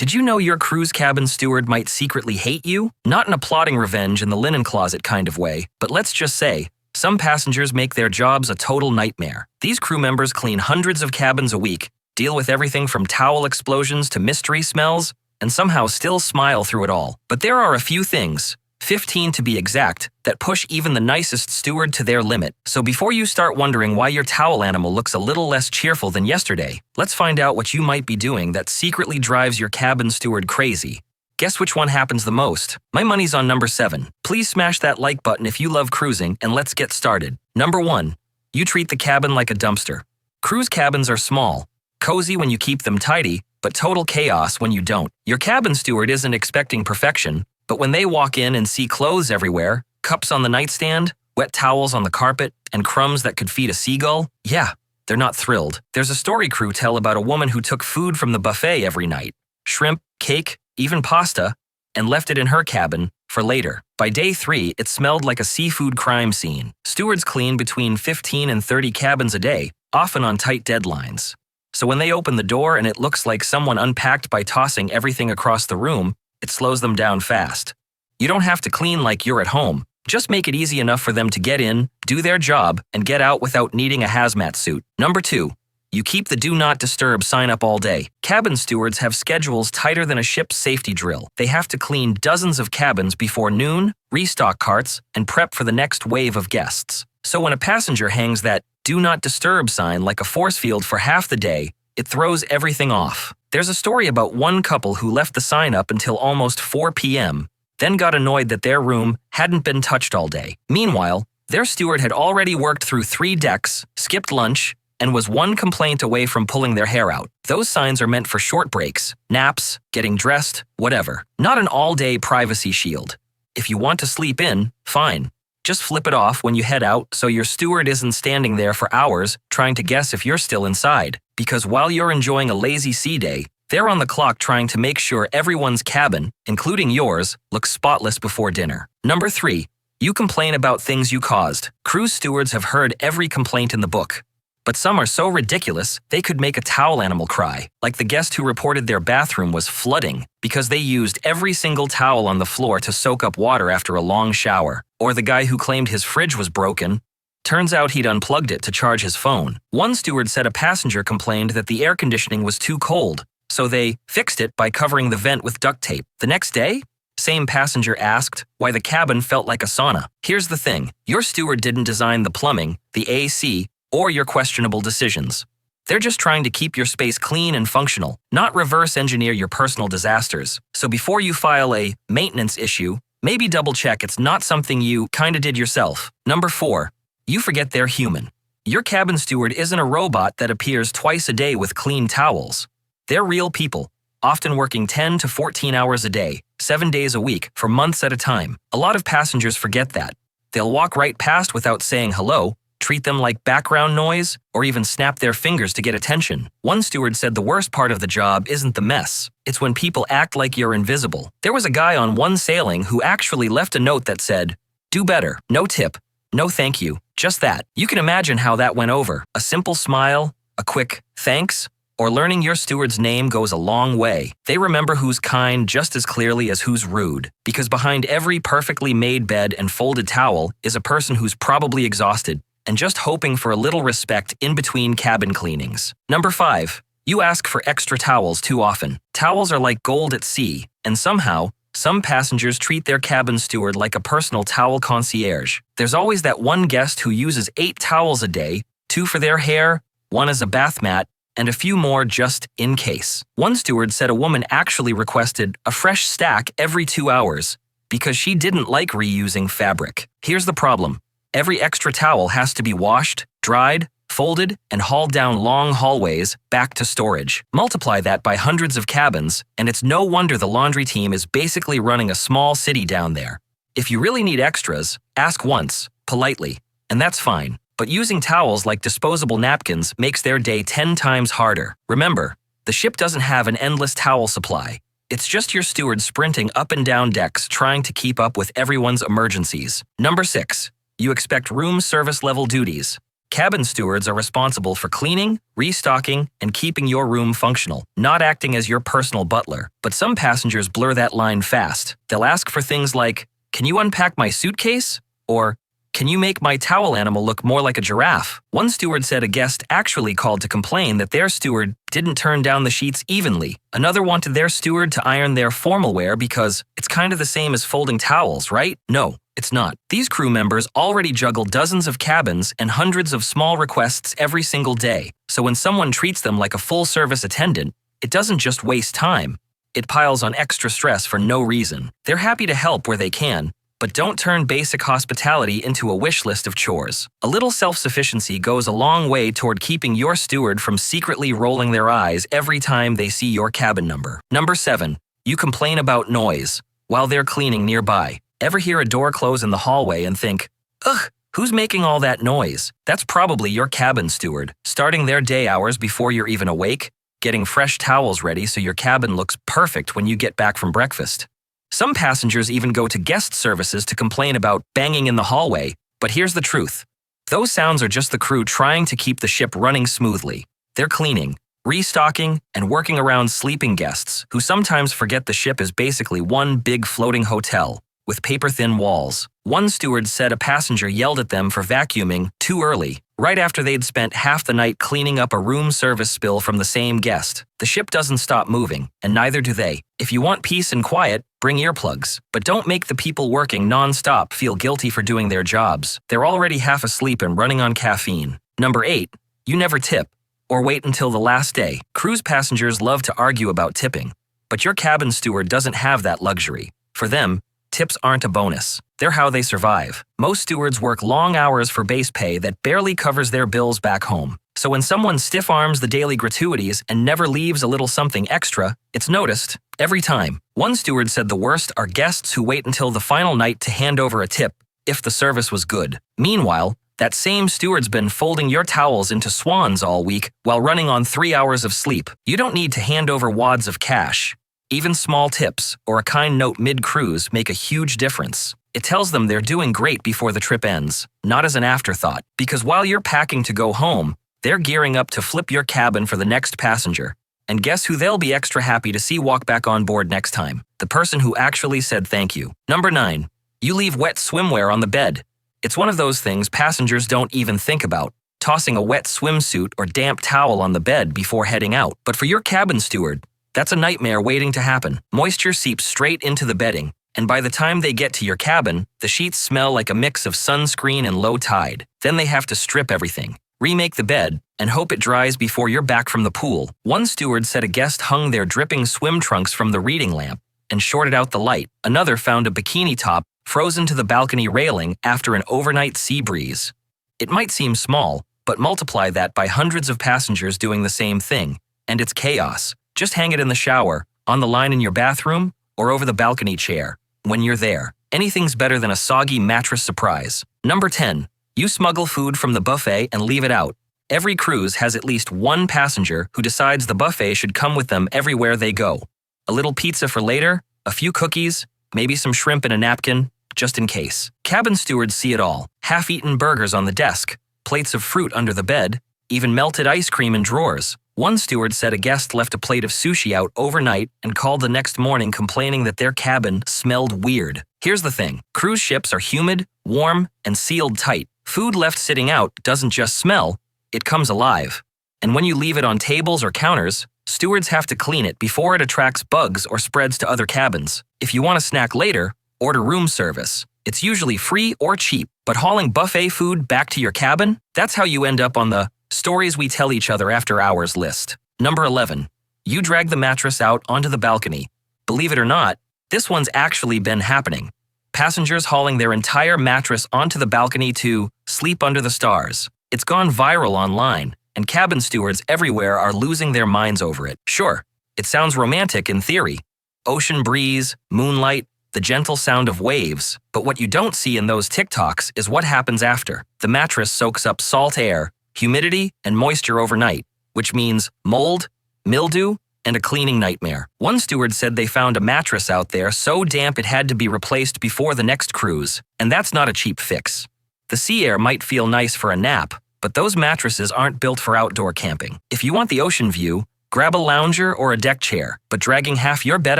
Did you know your cruise cabin steward might secretly hate you? Not in a plotting revenge in the linen closet kind of way, but let's just say, some passengers make their jobs a total nightmare. These crew members clean hundreds of cabins a week, deal with everything from towel explosions to mystery smells, and somehow still smile through it all. But there are a few things, 15 to be exact, that push even the nicest steward to their limit. So before you start wondering why your towel animal looks a little less cheerful than yesterday, let's find out what you might be doing that secretly drives your cabin steward crazy. Guess which one happens the most? My money's on number 7. Please smash that like button if you love cruising, and let's get started. Number 1. You treat the cabin like a dumpster. Cruise cabins are small, cozy when you keep them tidy, but total chaos when you don't. Your cabin steward isn't expecting perfection, but when they walk in and see clothes everywhere, cups on the nightstand, wet towels on the carpet, and crumbs that could feed a seagull, yeah, they're not thrilled. There's a story crew tell about a woman who took food from the buffet every night, shrimp, cake, even pasta, and left it in her cabin for later. By day 3, it smelled like a seafood crime scene. Stewards clean between 15 and 30 cabins a day, often on tight deadlines. So when they open the door and it looks like someone unpacked by tossing everything across the room, it slows them down fast. You don't have to clean like you're at home. Just make it easy enough for them to get in, do their job, and get out without needing a hazmat suit. Number 2. You keep the Do Not Disturb sign up all day. Cabin stewards have schedules tighter than a ship's safety drill. They have to clean dozens of cabins before noon, restock carts, and prep for the next wave of guests. So when a passenger hangs that Do Not Disturb sign like a force field for half the day, it throws everything off. There's a story about one couple who left the sign up until almost 4 p.m., then got annoyed that their room hadn't been touched all day. Meanwhile, their steward had already worked through 3 decks, skipped lunch, and was one complaint away from pulling their hair out. Those signs are meant for short breaks, naps, getting dressed, whatever. Not an all-day privacy shield. If you want to sleep in, fine. Just flip it off when you head out so your steward isn't standing there for hours trying to guess if you're still inside. Because while you're enjoying a lazy sea day, they're on the clock trying to make sure everyone's cabin, including yours, looks spotless before dinner. Number 3. You complain about things you caused. Cruise stewards have heard every complaint in the book. But some are so ridiculous, they could make a towel animal cry, like the guest who reported their bathroom was flooding because they used every single towel on the floor to soak up water after a long shower, or the guy who claimed his fridge was broken. Turns out he'd unplugged it to charge his phone. One steward said a passenger complained that the air conditioning was too cold, so they fixed it by covering the vent with duct tape. The next day, same passenger asked why the cabin felt like a sauna. Here's the thing, your steward didn't design the plumbing, the AC, or your questionable decisions. They're just trying to keep your space clean and functional, not reverse engineer your personal disasters. So before you file a maintenance issue, maybe double check it's not something you kinda did yourself. Number 4. You forget they're human. Your cabin steward isn't a robot that appears twice a day with clean towels. They're real people, often working 10 to 14 hours a day, 7 days a week, for months at a time. A lot of passengers forget that. They'll walk right past without saying hello, treat them like background noise, or even snap their fingers to get attention. One steward said the worst part of the job isn't the mess. It's when people act like you're invisible. There was a guy on one sailing who actually left a note that said, "Do better, no tip, no thank you," just that. You can imagine how that went over. A simple smile, a quick thanks, or learning your steward's name goes a long way. They remember who's kind just as clearly as who's rude, because behind every perfectly made bed and folded towel is a person who's probably exhausted and just hoping for a little respect in between cabin cleanings. Number 5. You ask for extra towels too often. Towels are like gold at sea, and somehow, some passengers treat their cabin steward like a personal towel concierge. There's always that one guest who uses 8 towels a day, 2 for their hair, 1 as a bath mat, and a few more just in case. One steward said a woman actually requested a fresh stack every 2 hours because she didn't like reusing fabric. Here's the problem. Every extra towel has to be washed, dried, folded, and hauled down long hallways back to storage. Multiply that by hundreds of cabins, and it's no wonder the laundry team is basically running a small city down there. If you really need extras, ask once, politely, and that's fine. But using towels like disposable napkins makes their day 10 times harder. Remember, the ship doesn't have an endless towel supply. It's just your steward sprinting up and down decks trying to keep up with everyone's emergencies. Number 6. You expect room service level duties. Cabin stewards are responsible for cleaning, restocking, and keeping your room functional, not acting as your personal butler. But some passengers blur that line fast. They'll ask for things like, "Can you unpack my suitcase?" Or, "Can you make my towel animal look more like a giraffe?" One steward said a guest actually called to complain that their steward didn't turn down the sheets evenly. Another wanted their steward to iron their formal wear because it's kind of the same as folding towels, right? No, it's not. These crew members already juggle dozens of cabins and hundreds of small requests every single day. So when someone treats them like a full-service attendant, it doesn't just waste time. It piles on extra stress for no reason. They're happy to help where they can, but don't turn basic hospitality into a wish list of chores. A little self-sufficiency goes a long way toward keeping your steward from secretly rolling their eyes every time they see your cabin number. Number 7. You complain about noise while they're cleaning nearby. Ever hear a door close in the hallway and think, "Ugh, who's making all that noise?" That's probably your cabin steward, starting their day hours before you're even awake, getting fresh towels ready so your cabin looks perfect when you get back from breakfast. Some passengers even go to guest services to complain about banging in the hallway, but here's the truth. Those sounds are just the crew trying to keep the ship running smoothly. They're cleaning, restocking, and working around sleeping guests who sometimes forget the ship is basically one big floating hotel with paper-thin walls. One steward said a passenger yelled at them for vacuuming too early, right after they'd spent half the night cleaning up a room service spill from the same guest. The ship doesn't stop moving, and neither do they. If you want peace and quiet, bring earplugs. But don't make the people working non-stop feel guilty for doing their jobs. They're already half asleep and running on caffeine. Number 8. You never tip, or wait until the last day. Cruise passengers love to argue about tipping, but your cabin steward doesn't have that luxury. For them, tips aren't a bonus. They're how they survive. Most stewards work long hours for base pay that barely covers their bills back home. So when someone stiff-arms the daily gratuities and never leaves a little something extra, it's noticed every time. One steward said the worst are guests who wait until the final night to hand over a tip if the service was good. Meanwhile, that same steward's been folding your towels into swans all week while running on 3 hours of sleep. You don't need to hand over wads of cash. Even small tips or a kind note mid-cruise make a huge difference. It tells them they're doing great before the trip ends, not as an afterthought. Because while you're packing to go home, they're gearing up to flip your cabin for the next passenger. And guess who they'll be extra happy to see walk back on board next time? The person who actually said thank you. Number 9. You leave wet swimwear on the bed. It's one of those things passengers don't even think about, tossing a wet swimsuit or damp towel on the bed before heading out. But for your cabin steward, that's a nightmare waiting to happen. Moisture seeps straight into the bedding, and by the time they get to your cabin, the sheets smell like a mix of sunscreen and low tide. Then they have to strip everything, remake the bed, and hope it dries before you're back from the pool. One steward said a guest hung their dripping swim trunks from the reading lamp and shorted out the light. Another found a bikini top frozen to the balcony railing after an overnight sea breeze. It might seem small, but multiply that by hundreds of passengers doing the same thing, and it's chaos. Just hang it in the shower, on the line in your bathroom, or over the balcony chair. When you're there, anything's better than a soggy mattress surprise. Number 10. You smuggle food from the buffet and leave it out. Every cruise has at least one passenger who decides the buffet should come with them everywhere they go. A little pizza for later, a few cookies, maybe some shrimp in a napkin, just in case. Cabin stewards see it all. Half-eaten burgers on the desk, plates of fruit under the bed, even melted ice cream in drawers. One steward said a guest left a plate of sushi out overnight and called the next morning complaining that their cabin smelled weird. Here's the thing. Cruise ships are humid, warm, and sealed tight. Food left sitting out doesn't just smell, it comes alive. And when you leave it on tables or counters, stewards have to clean it before it attracts bugs or spreads to other cabins. If you want a snack later, order room service. It's usually free or cheap, but hauling buffet food back to your cabin? That's how you end up on the stories we tell each other after hours list. Number 11. You drag the mattress out onto the balcony. Believe it or not, this one's actually been happening. Passengers hauling their entire mattress onto the balcony to sleep under the stars. It's gone viral online, and cabin stewards everywhere are losing their minds over it. Sure, it sounds romantic in theory. Ocean breeze, moonlight, the gentle sound of waves. But what you don't see in those TikToks is what happens after. The mattress soaks up salt air, humidity, and moisture overnight, which means mold, mildew, and a cleaning nightmare. One steward said they found a mattress out there so damp it had to be replaced before the next cruise, and that's not a cheap fix. The sea air might feel nice for a nap, but those mattresses aren't built for outdoor camping. If you want the ocean view, grab a lounger or a deck chair, but dragging half your bed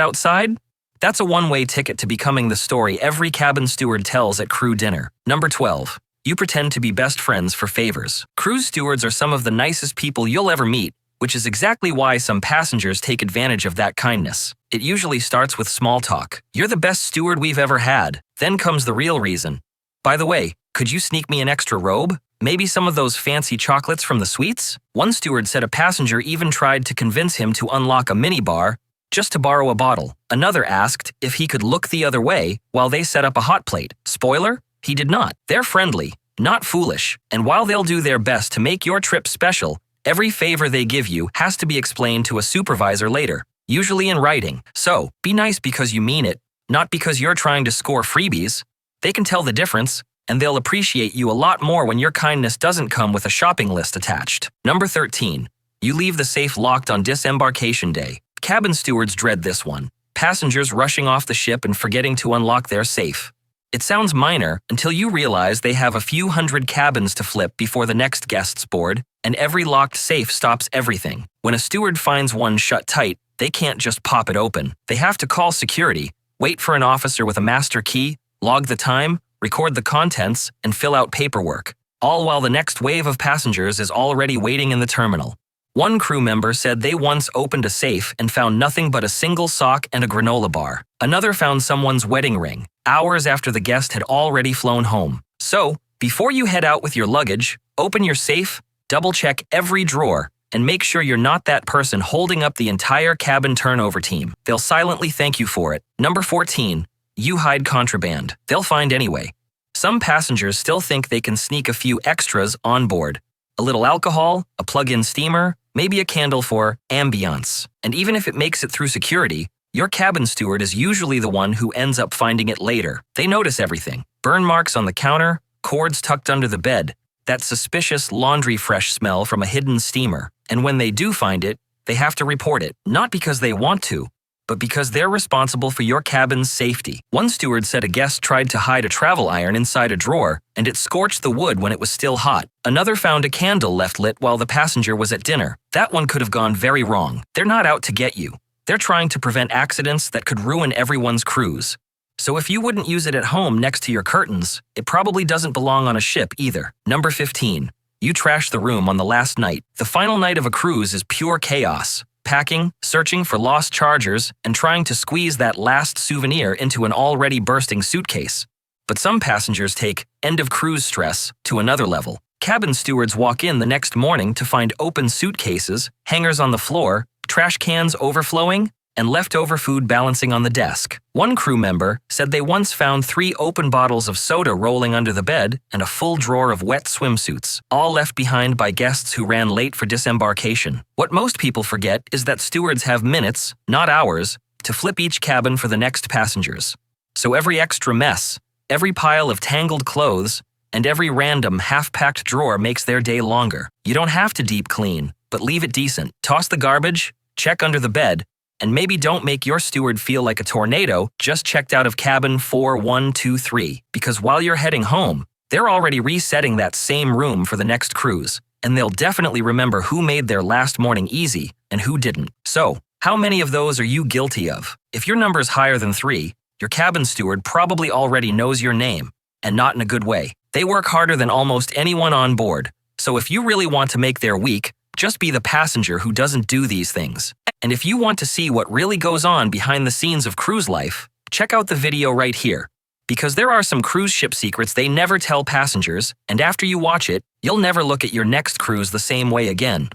outside? That's a one-way ticket to becoming the story every cabin steward tells at crew dinner. Number 12. You pretend to be best friends for favors. Cruise stewards are some of the nicest people you'll ever meet, which is exactly why some passengers take advantage of that kindness. It usually starts with small talk. "You're the best steward we've ever had." Then comes the real reason. "By the way, could you sneak me an extra robe? Maybe some of those fancy chocolates from the suites?" One steward said a passenger even tried to convince him to unlock a minibar just to borrow a bottle. Another asked if he could look the other way while they set up a hot plate. Spoiler? He did not. They're friendly, not foolish, and while they'll do their best to make your trip special, every favor they give you has to be explained to a supervisor later, usually in writing. So, be nice because you mean it, not because you're trying to score freebies. They can tell the difference, and they'll appreciate you a lot more when your kindness doesn't come with a shopping list attached. Number 13. You leave the safe locked on disembarkation day. Cabin stewards dread this one. Passengers rushing off the ship and forgetting to unlock their safe. It sounds minor until you realize they have a few hundred cabins to flip before the next guests board, and every locked safe stops everything. When a steward finds one shut tight, they can't just pop it open. They have to call security, wait for an officer with a master key, log the time, record the contents, and fill out paperwork, all while the next wave of passengers is already waiting in the terminal. One crew member said they once opened a safe and found nothing but a single sock and a granola bar. Another found someone's wedding ring, hours after the guest had already flown home. So, before you head out with your luggage, open your safe, double-check every drawer, and make sure you're not that person holding up the entire cabin turnover team. They'll silently thank you for it. Number 14. You hide contraband. They'll find anyway. Some passengers still think they can sneak a few extras on board. A little alcohol, a plug-in steamer, maybe a candle for ambiance. And even if it makes it through security, your cabin steward is usually the one who ends up finding it later. They notice everything. Burn marks on the counter, cords tucked under the bed, that suspicious laundry fresh smell from a hidden steamer. And when they do find it, they have to report it, not because they want to, but because they're responsible for your cabin's safety. One steward said a guest tried to hide a travel iron inside a drawer, and it scorched the wood when it was still hot. Another found a candle left lit while the passenger was at dinner. That one could have gone very wrong. They're not out to get you. They're trying to prevent accidents that could ruin everyone's cruise. So if you wouldn't use it at home next to your curtains, it probably doesn't belong on a ship either. Number 15. You trash the room on the last night. The final night of a cruise is pure chaos. Packing, searching for lost chargers, and trying to squeeze that last souvenir into an already bursting suitcase. But some passengers take end-of-cruise stress to another level. Cabin stewards walk in the next morning to find open suitcases, hangers on the floor, trash cans overflowing, and leftover food balancing on the desk. One crew member said they once found 3 open bottles of soda rolling under the bed and a full drawer of wet swimsuits, all left behind by guests who ran late for disembarkation. What most people forget is that stewards have minutes, not hours, to flip each cabin for the next passengers. So every extra mess, every pile of tangled clothes, and every random half-packed drawer makes their day longer. You don't have to deep clean, but leave it decent. Toss the garbage, check under the bed, and maybe don't make your steward feel like a tornado just checked out of cabin 4123, because while you're heading home, they're already resetting that same room for the next cruise, and they'll definitely remember who made their last morning easy and who didn't. So, how many of those are you guilty of? If your number is higher than 3, your cabin steward probably already knows your name, and not in a good way. They work harder than almost anyone on board, so if you really want to make their week, just be the passenger who doesn't do these things. And if you want to see what really goes on behind the scenes of cruise life, check out the video right here. Because there are some cruise ship secrets they never tell passengers, and after you watch it, you'll never look at your next cruise the same way again.